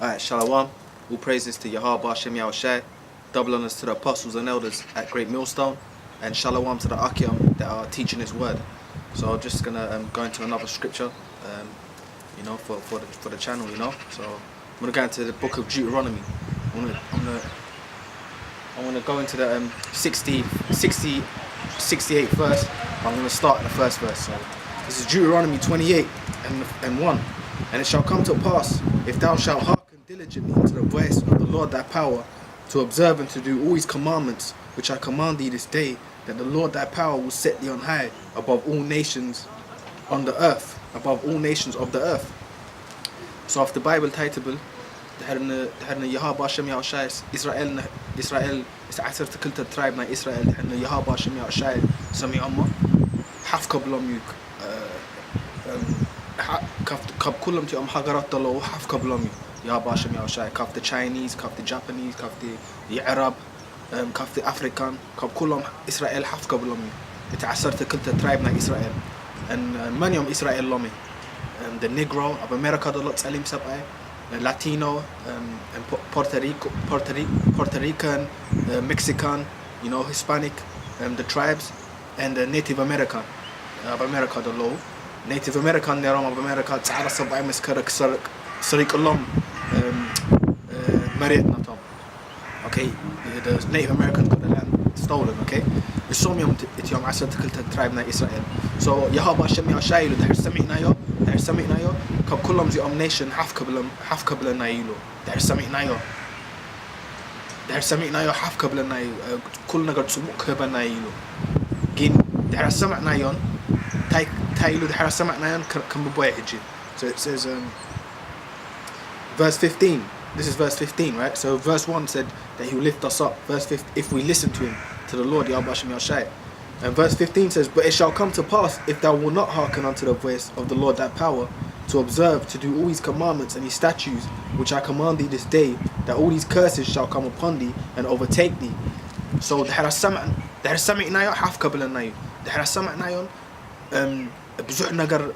Alright, Shalom. All praises to Yahweh Hashem Yahushai. Double honors to the apostles and elders at GreatMillStone. And Shalom to the Akim that are teaching His word. So I'm just going to go into another scripture, for the channel, So I'm going to go into the book of Deuteronomy. I want to go into the 68th verse. I'm going to start in the first verse. So this is Deuteronomy 28 and 1. And it shall come to pass, if thou shalt hearken diligently unto the voice of the Lord thy power, to observe and to do all His commandments, which I command thee this day, that the Lord thy power will set thee on high above all nations on the earth, above all nations of the earth. So after the Bible title, دحرنا يهاب هاشم يا عشاي إسرائيل عشرة كلتا ترايبنا إسرائيل دحرنا يهاب هاشم يا عشاي سمي أمه حف قبلهم يك كاب كلهم تي أم حجرات الله حف قبلهم يهاب هاشم يا عشاي كاب the Chinese كاب the Japanese كاب the Arab كاب the African كاب كلهم إسرائيل حف قبلهم عشرة كلتا ترايبنا إسرائيل and من يوم إسرائيل لومي the Negro of America the lot سليم سبعة Latino, and Puerto Rican, Mexican, Hispanic, the tribes, and the Native American of America, the law. Native American, the of America, تعرف سبعة مسكرك سرق اللهم مريتنا توم. Okay, the Native Americans got the land stolen. Okay, الصوم يوم يوم عشرة كلتا tribe إسرائيل. So يهاب هاشم يا شايلو ده سمعنا يو كاب كلهم زي nation حف قبل نايلو ده سمعنا يو حف قبل نايلو كلنا قد سموك هبا نايلو جين ده سمعنا يون تايلو ده سمعنا يون كم ببوي حجي. So it says verse 15. This is verse 15, right? So verse 1 said that He will lift us up. Verse 15, if we listen to Him, to the Lord Yahweh Hashem Yahshai. And verse 15 says, but it shall come to pass, if thou wilt not hearken unto the voice of the Lord thy power, to observe, to do all His commandments and His statutes, which I command thee this day, that all these curses shall come upon thee and overtake thee. So the سمعنا يو حف قبل نايو the سمعنا يو بزح نجر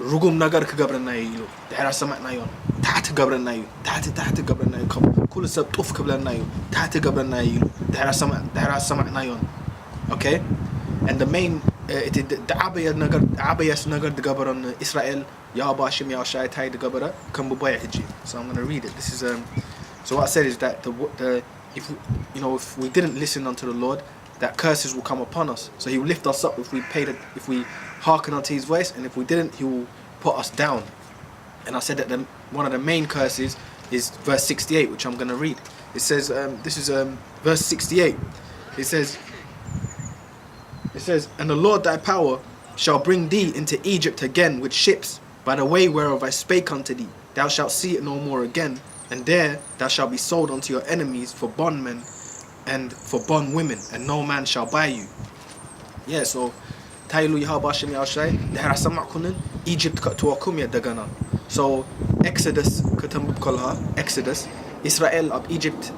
رقم نجر كقبل نايو the سمعنا يو تحت قبل نايو تحت قبل نايو كل سب طف قبل نايو تحت قبل نايو the سمعنا يو. Okay, and the main the عبية نجر the قبر on Israel يا باشم يا شاي تاي the قبره كم ببايع هجي. So I'm going to read it. This is so what I said is that if we didn't listen unto the Lord, that curses will come upon us. So He will lift us up if we hearken unto His voice, and if we didn't, He will put us down. And I said that one of the main curses is verse 68, which I'm going to read. It says, this is verse 68. It says, and the Lord thy power shall bring thee into Egypt again with ships, by the way whereof I spake unto thee. Thou shalt see it no more again, and there thou shalt be sold unto your enemies for bondmen and for bondwomen, and no man shall buy you. Yeah, so Tailu Yahweh Hashem Yahshai, the Harasamak Kunin, Egypt to Akumia Dagana. So Exodus Katamub Kolha, Exodus, Israel of Egypt,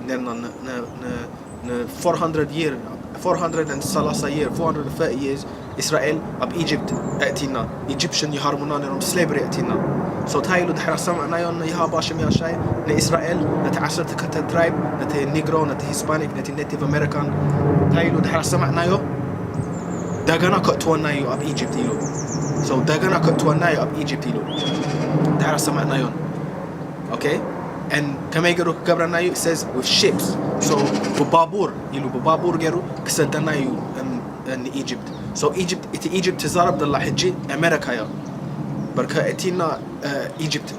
400 and Salasa year, 430 years, Israel of Egypt Atina, Egyptian Yaharmunan slavery Atina. So Tailu the Harasam Nayon Yahweh Hashem Yahshai, the Israel, the Asher tribe, the Negro, the Hispanic, the Native American, Tailu the Harasam Nayo, Dagana cut to a Nayo of Egypt. So Dagana cut to a Nayo of Egypt. The Harasam Nayon. Okay? And Kamegaro Gabranayu says with ships. So Babur Geru Ksadanayu and Egypt. So Egypt Tizarab the Lahiji America. Barka etina Egypt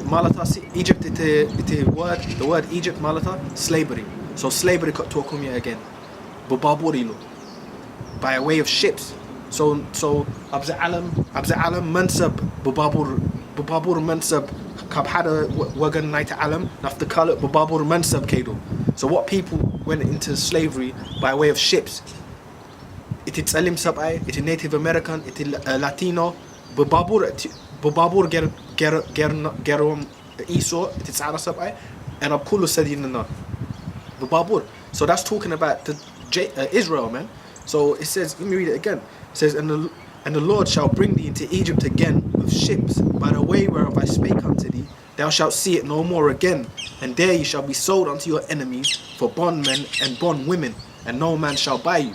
Malata Egypt the word Egypt Malata slavery. So slavery got to Akumia again. Babur by way of ships. So Abza Alam Mansab Babur Mansab Kab had a wagon night alam after call Babur Mansab Kado. So what people went into slavery by way of ships? It is Salim Sabay, it is Native American, it is Latino, Babur Gerom Esau, it is Ara Sabay, and Abkulu Sadinana. Babur. So that's talking about Israel, man. So it says, let me read it again. It says, and the Lord shall bring thee into Egypt again with ships by the way whereof I spake unto thou shalt see it no more again, and there ye shall be sold unto your enemies for bondmen and bondwomen, and no man shall buy you.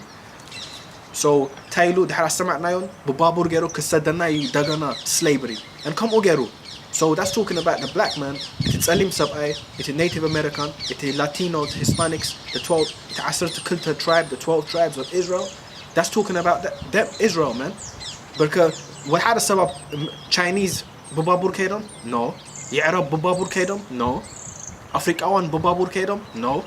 So Tailu dahara sama'nayon bababur geru kasadana dagana slavery and come ogeru. So that's talking about the black man. It's Alim Sab'ai, it's Native American, it's Latino, it's Hispanics, the 12, it's Asr to Kulta tribe, the 12 tribes of Israel. That's talking about them Israel, man. Because what had a sabab Chinese bababur kedom? No. Arab bababur kedom? No. Afrikawan bababur kedom? No.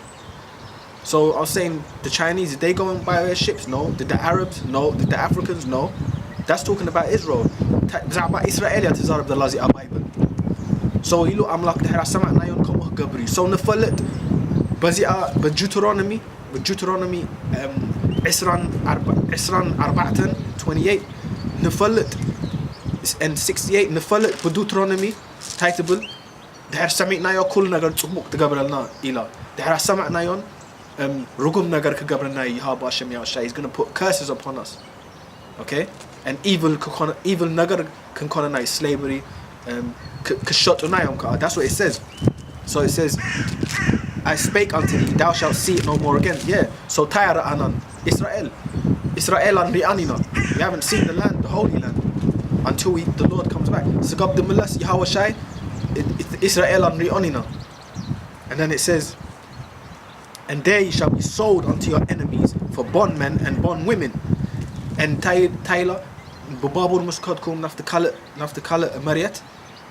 So I was saying the Chinese, did they go and buy their ships? No. Did the Arabs? No. Did the Africans? No. That's talking about Israel. About Israel تزارب the lazi Bible. So يلو أملاك دحرا سمعنا ينكم قبري. So نفلت بزيا Deuteronomy 28 نفلت and 68 نفلت Deuteronomy تايتبل دحر سمعنا يو كل نجار تقبق تقبلنا إلى دحر سمعنا يون رقم نجار كقبلنا يها باشم يا شاي. He's gonna put curses upon us. Okay, and evil nagar can colonize slavery. That's what it says. So it says, I spake unto thee, thou shalt see it no more again. Yeah. So Tayara anan Israel and Rianina. We haven't seen the land, the holy land, until the Lord comes back. Sagab the Milas Yahweh Shai, Israel and Rianina. And then it says, and there ye shall be sold unto your enemies for bondmen and bondwomen. And Taylor Bababur Muskadkum Naftakala Mariat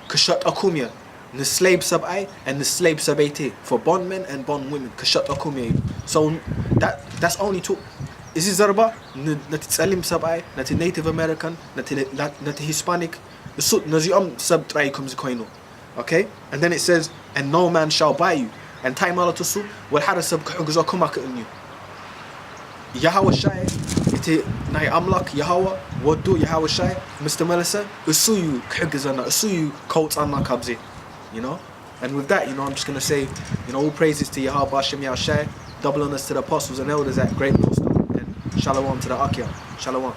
Kashat Akumia, the slave Sab'ai and the slave Sab'ete for bondmen and bondwomen. Kashat Akumia. So that's only two. Is this Zarba? Natitsalim Sab'ai, Nati Native American, Nati Hispanic, the Sut Nazium Sub Traikum Zikoino. Okay? And then it says, and no man shall buy you. And Taimala Tusu, what had a sub Kumakumaka in you. Yahweh Shai, iti nai amlak Yahweh, what do Yahweh Shai, Mr. Melissa, usuyu khigazana, usuyu coats anna kabzi, you know? And with that, I'm just gonna say, all praises to Yahweh Bashem Yahshai, double honors to the apostles and elders at GreatMillStone, and shalom to the Akia. Shalom.